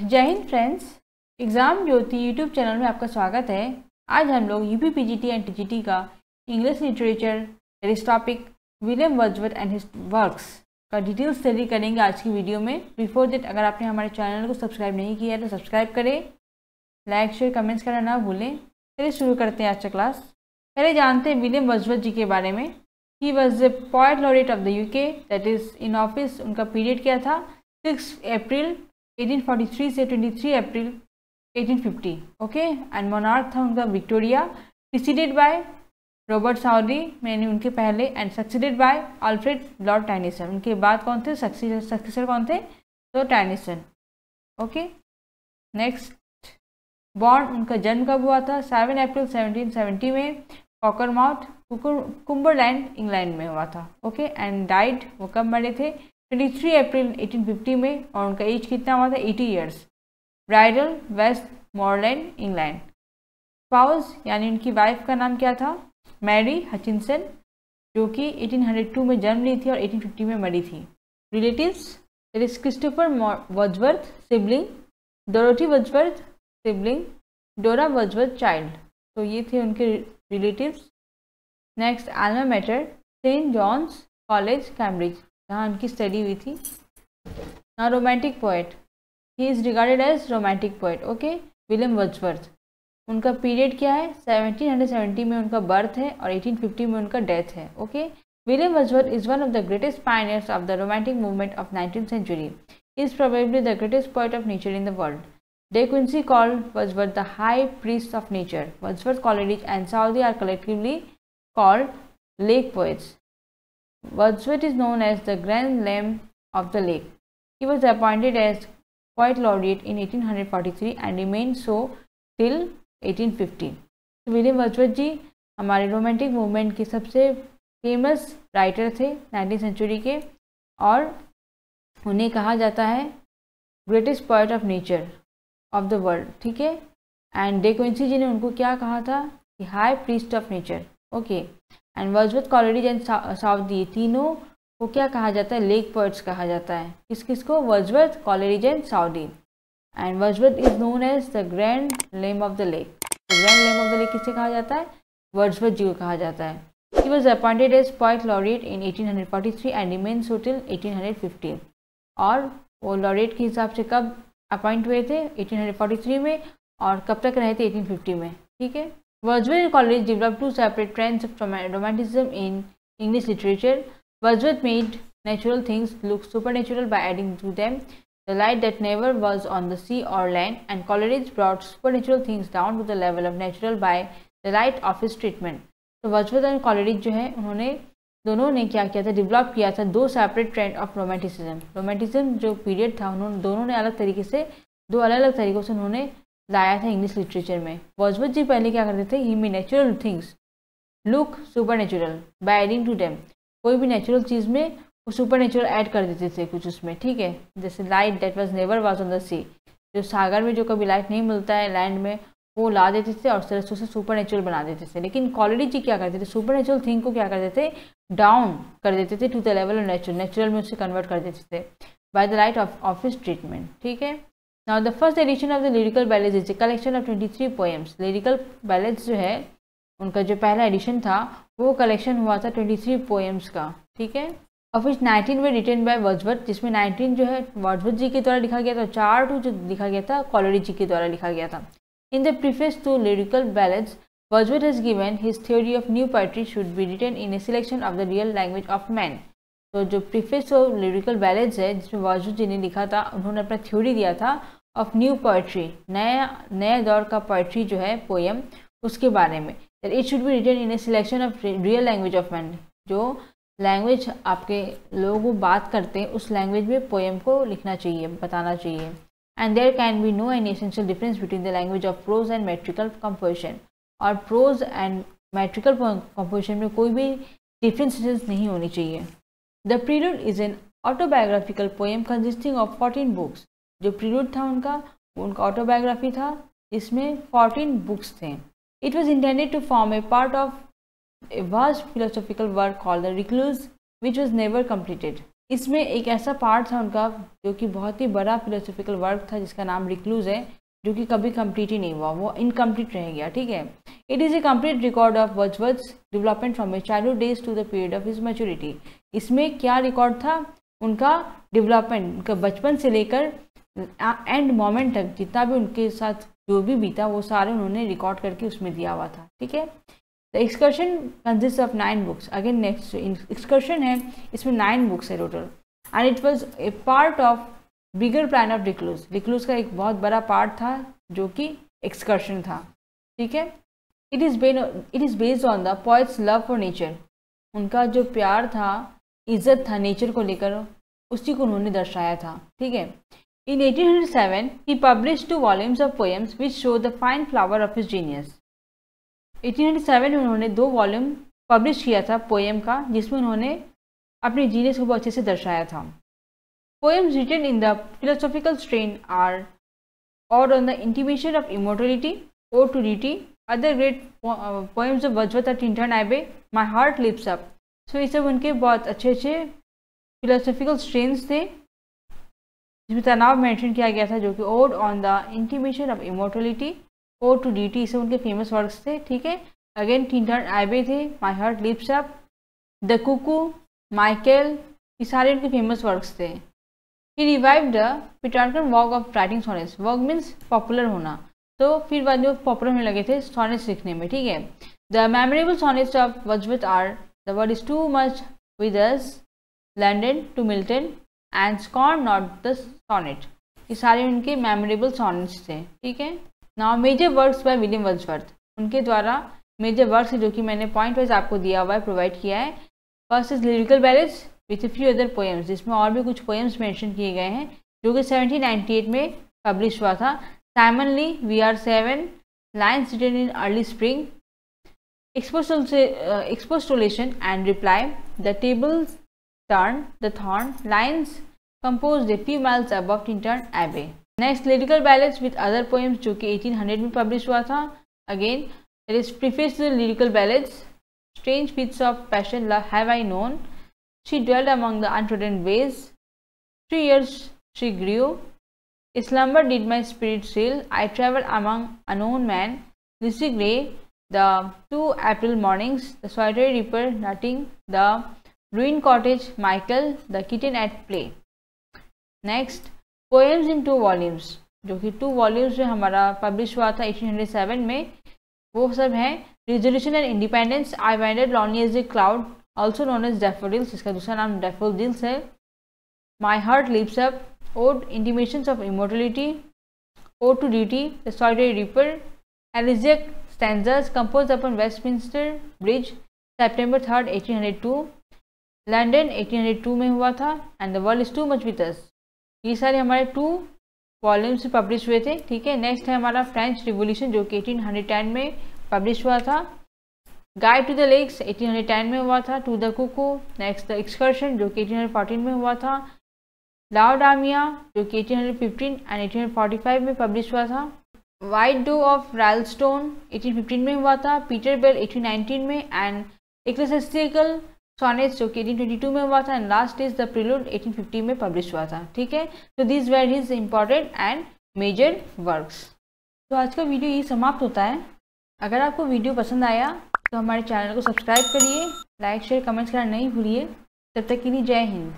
जय Hind friends, exam ज्योति YouTube channel में आपका स्वागत है। आज हम लोग यूपी पीजीटी एंड टीजीटी का इंग्लिश लिटरेचर इस topic William Wordsworth and his works का डिटेल स्टडी करेंगे आज की वीडियो में। बिफोर दैट, अगर आपने हमारे चैनल को सब्सक्राइब नहीं किया है तो सब्सक्राइब करें, लाइक शेयर कमेंट्स करना ना भूलें। चलिए शुरू करते हैं आज का क्लास। पहले जानते हैं विलियम वर्ड्सवर्थ जी के बारे में। He was the poet laureate of the UK, that is in office. उनका पीरियड क्या था? 6 अप्रैल 1843 से 23 अप्रैल 1850। ओके, एंड मोनार्क था उनका Victoria, preceded by Robert Southey, मैंने उनके पहले, and succeeded by Alfred Lord Tennyson. उनके बाद कौन थे सक्सेसर कौन थे? तो टेनिसन। ओके, नेक्स्ट, बॉर्न, उनका जन्म कब हुआ था? 7 अप्रैल 1770 में कॉकरमाउथ, कुम्बरलैंड, इंग्लैंड में हुआ था। ओके, एंड डाइड, वो कब मरे थे? 23 अप्रैल 1850 में, और उनका एज कितना हुआ था? 80 years. Rydal, Westmorland, England. Spouse यानी उनकी वाइफ का नाम क्या था? मैरी हचिनसन, जो कि 1802 में जन्म ली थी और 1850 में मरी थी। Relatives, it is Christopher Wordsworth sibling, Dorothy Wordsworth sibling, Dora Wordsworth child. तो ये थे उनके relatives. Next, alma mater, Saint John's College, Cambridge, जहाँ उनकी स्टडी हुई थी। ना romantic poet, he is regarded as romantic poet. Okay, William Wordsworth. उनका पीरियड क्या है? 1770 में उनका बर्थ है और 1850 में उनका डेथ है। Okay, William Wordsworth is one of the greatest pioneers of the romantic movement of 19th century. He is probably the greatest poet of nature in the world. De Quincey called Wordsworth the high priest of nature. Wordsworth, Coleridge, and Southey are collectively called lake poets. Wordsworth is known as the Grand Lamb of the Lake. He was appointed as poet laureate in 1843 and remained so till 1850. William Wordsworth ji हमारे romantic movement के सबसे famous writer थे 19th century के, और उन्हें कहा जाता है greatest poet of nature of the world. ठीक है, एंड डे क्विंसी जी ने उनको क्या कहा था? कि high priest of nature. Okay, and Wordsworth, Coleridge and Southey, तीनों को क्या कहा जाता है? लेक पोएट्स कहा जाता है। किस किस को? Wordsworth, Coleridge and Southey. And Wordsworth is known as the grand lame of the lake. तो grand lame of the lake किससे कहा जाता है? वर्ड्सवर्थ जी को कहा जाता है। He was appointed as poet laureate in 1843 and remain so till 1850। और वो लॉरेट के हिसाब से कब अपॉइंट हुए थे? 1843 में, और कब तक रहे थे? 1850 में। ठीक है, Wordsworth and Coleridge developed two separate trends of romanticism in English literature. Wordsworth made natural things look supernatural by adding to them the light that never was on the sea or land, and Coleridge brought supernatural things down to the level of natural by the light of his treatment. तो Wordsworth and Coleridge जो है, उन्होंने दोनों ने क्या किया था? Develop किया था दो separate trend of romanticism. Romanticism जो पीरियड था, उन्होंने दोनों ने अलग तरीके से, दो अलग अलग तरीक़ों से उन्होंने लाया था इंग्लिश लिटरेचर में। वर्ड्सवर्थ जी पहले क्या करते थे? He made natural things look super natural by adding to them. कोई भी नेचुरल चीज़ में वो सुपर नेचुरल ऐड कर देते थे कुछ उसमें। ठीक है, जैसे light that was never was on the sea, जो सागर में जो कभी लाइट नहीं मिलता है लैंड में, वो ला देते थे और तरह से उसे सुपर नेचुरल बना देते थे। लेकिन कॉलेरिज जी क्या करते थे? सुपर नेचुरल थिंग को क्या करते थे? डाउन कर देते थे to the level of natural में उसे कन्वर्ट कर देते थे by the light of his treatment. ठीक है, now the first edition of the lyrical ballads is a collection of 23 poems. Lyrical ballads जो है, उनका जो पहला एडिशन था, वो कलेक्शन हुआ था 23 पोएम्स का। ठीक है, of which 19 were written by Wordsworth, जिसमें 19 जो है वर्ड्सवर्थ जी के द्वारा लिखा गया था, 4 जो लिखा गया था कॉलेरिज जी के द्वारा लिखा गया था। In the preface to lyrical ballads, Wordsworth has given his theory of new poetry should be written in a selection of the real language of man. तो जो प्रीफेस ऑफ लिरिकल बैलेड्स है, जिसमें Wordsworth जी ने लिखा था, उन्होंने अपना theory दिया था ऑफ न्यू पोएट्री, नया दौर का पोएट्री जो है पोएम, उसके बारे में। That it should be written in a selection of real language of man. जो लैंग्वेज आपके लोग बात करते हैं, उस लैंग्वेज में पोएम को लिखना चाहिए, बताना चाहिए। And there can be no any essential difference between the language of prose and metrical composition. और prose and metrical composition में कोई भी differences नहीं होनी चाहिए। The Prelude is an autobiographical poem consisting of 14 books. जो Prelude था उनका autobiography था, इसमें 14 books थे। It was intended to form a part of a vast philosophical work called The Recluse, which was never completed. इसमें एक ऐसा part था उनका जो कि बहुत ही बड़ा फिलोसॉफिकल वर्क था जिसका नाम रिक्लूज है, जो कि कभी कंप्लीट ही नहीं हुआ, वो इनकम्प्लीट रह गया। ठीक है, it is a complete record of Wordsworth's development from a childhood days to the period of his maturity. इसमें क्या रिकॉर्ड था? उनका डेवलपमेंट, उनका बचपन से लेकर एंड मोमेंट तक जितना भी उनके साथ जो भी बीता वो सारे उन्होंने रिकॉर्ड करके उसमें दिया हुआ था। ठीक है, the excursion consist of 9 books. Again next excursion है, इसमें 9 बुक्स है total, and it was a part of bigger plan of recluse. Recluse का एक बहुत बड़ा पार्ट था जो कि एक्सकर्शन था। ठीक है, it is based on the poets love for nature. उनका जो प्यार था, इज्जत था नेचर को लेकर, उसी को उन्होंने दर्शाया था। ठीक है, इन 1807 he published 2 volumes of poems which show the fine flower of his genius। 1807 में उन्होंने 2 वॉल्यूम पब्लिश किया था पोएम का, जिसमें उन्होंने अपने जीनियस को बहुत अच्छे से दर्शाया था। Poems written in the philosophical strain are or on the intimation of immortality, Ode to Duty, other great poems of Wordsworth and Tintern Abbey, My Heart Leaps Up। So ये सब उनके बहुत अच्छे अच्छे philosophical strains थे जिसमें तनाव mention किया गया था, जो कि Ode on the intimation of immortality, Ode to Duty, ये सब उनके फेमस वर्क्स थे। ठीक है, अगेन टिंटर्न एबे थे, My Heart Leaps Up, the Kuku, Michael, ये सारे उनके फेमस वर्क्स थे। He revived the Petrarchan vogue of writing sonnets। Vogue means popular होना, तो फिर बाद में पॉपुलर होने लगे थे सॉनेट्स लिखने में। ठीक है, the memorable sonnets of Wordsworth are the world is too much with us, London to Milton and scorn not the sonnet. ये सारे उनके मेमोरेबल सॉनेट्स थे। ठीक है, now major works by William Wordsworth. उनके द्वारा मेजर वर्क्स जो कि मैंने पॉइंट वाइज आपको दिया हुआ है, प्रोवाइड किया है। First is lyrical ballads with a few other poems, जिसमें और भी कुछ पोएम्स मेंशन किए गए हैं जो कि 1798 में पब्लिश हुआ था। Simon Lee, we are 7 lines written in early spring, expostulation and reply, the tables turn, the thorn, lines composed a few miles above Tintern Abbey. Next lyrical ballads with other poems जो कि 1800 में publish हुआ था। Again it is preface to lyrical ballads, strange fits of passion love have I known, she dwelled among the untrodden ways, 3 years she grew, a slumber did my spirit seal, I travelled among unknown men, Lucy Gray, the 2 April mornings, the solitary reaper nutting, the ruined cottage, Michael, the kitten at play। Next, poems in 2 volumes, जो कि 2 volumes में हमारा publish हुआ था 1807 में, वो सब हैं resolution and independence, I wandered lonely as a cloud, also known as daffodils, इसका दूसरा नाम डैफोडिल्स है, my heart leaps up, ode intimations of immortality, ode to duty, the solitary reaper, elegiac stanzas composed upon Westminster Bridge, September 3, 1802, London 1802 में हुआ था, and the world is too much with us. ये सारे हमारे 2 volumes में publish हुए थे। ठीक है, नेक्स्ट है हमारा फ्रेंच रिवोल्यूशन जो कि 1810 में पब्लिश हुआ था। गाइड टू द लेक्स 1810 में हुआ था, to the cuckoo, next the excursion जो कि 1814 में हुआ था, लाउडामिया जो कि 1815 एंड 1845 में पब्लिश हुआ था, वाइट डो ऑफ राइलस्टोन 1815 में हुआ था, पीटर बेल 1819 में, एंड एक्लेसिस्टिकल सॉनेट्स जो कि 1822 में हुआ था, and last is the prelude 1850 में पब्लिश हुआ था। ठीक है, तो this were his important and major works. तो आज का वीडियो ये समाप्त होता है। अगर आपको वीडियो पसंद आया तो हमारे चैनल को सब्सक्राइब करिए, लाइक शेयर कमेंट्स करना नहीं भूलिए। तब तक के लिए जय हिंद।